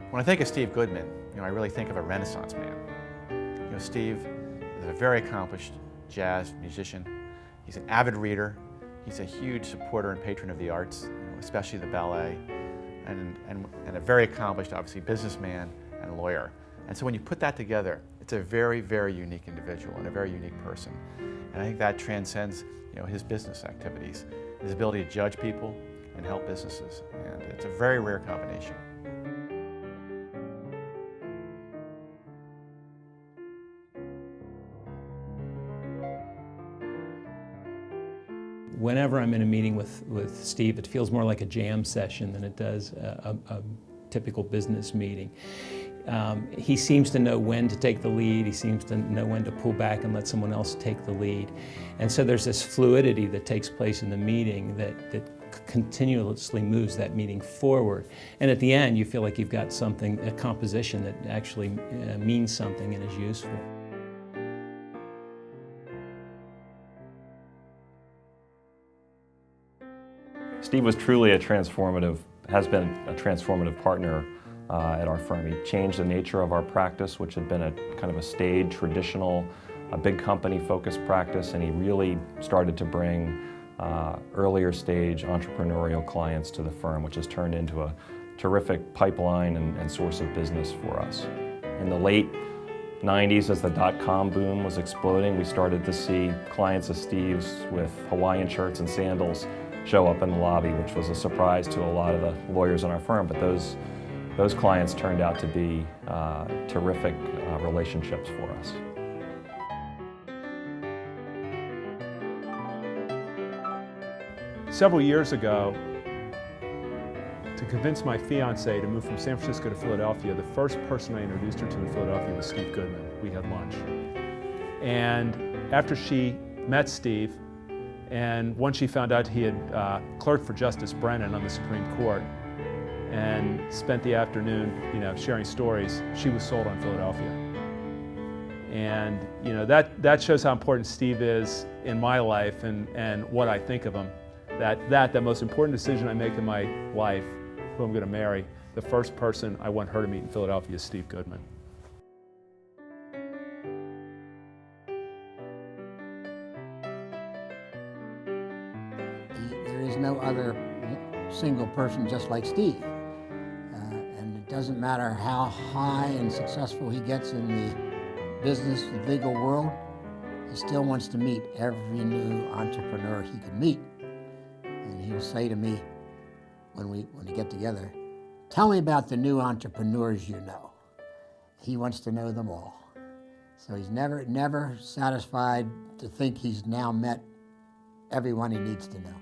When I think of Steve Goodman, I really think of a Renaissance man. Steve is a very accomplished jazz musician. He's an avid reader. He's a huge supporter and patron of the arts, especially the ballet, and a very accomplished, obviously, businessman and lawyer. And so when you put that together, it's a very, very unique individual and a very unique person. And I think that transcends, his business activities, his ability to judge people and help businesses. And it's a very rare combination. Whenever I'm in a meeting with Steve, it feels more like a jam session than it does a typical business meeting. He seems to know when to take the lead, he seems to know when to pull back and let someone else take the lead. And so there's this fluidity that takes place in the meeting that continuously moves that meeting forward. And at the end, you feel like you've got something, a composition that actually means something and is useful. Steve was truly has been a transformative partner at our firm. He changed the nature of our practice, which had been a kind of a staid, traditional, a big company-focused practice, and he really started to bring earlier stage entrepreneurial clients to the firm, which has turned into a terrific pipeline and source of business for us. In the late 90s, as the dot-com boom was exploding, we started to see clients of Steve's with Hawaiian shirts and sandals show up in the lobby, which was a surprise to a lot of the lawyers in our firm, but those clients turned out to be terrific relationships for us. Several years ago, to convince my fiancée to move from San Francisco to Philadelphia, the first person I introduced her to in Philadelphia was Steve Goodman. We had lunch. And after she met Steve, and once she found out he had clerked for Justice Brennan on the Supreme Court and spent the afternoon, sharing stories, she was sold on Philadelphia. And that shows how important Steve is in my life and what I think of him. The most important decision I make in my life, who I'm going to marry, the first person I want her to meet in Philadelphia is Steve Goodman. There is no other single person just like Steve. And it doesn't matter how high and successful he gets in the business and legal world, he still wants to meet every new entrepreneur he can meet. And he'll say to me when we get together, "Tell me about the new entrepreneurs you know." He wants to know them all. So he's never satisfied to think he's now met everyone he needs to know.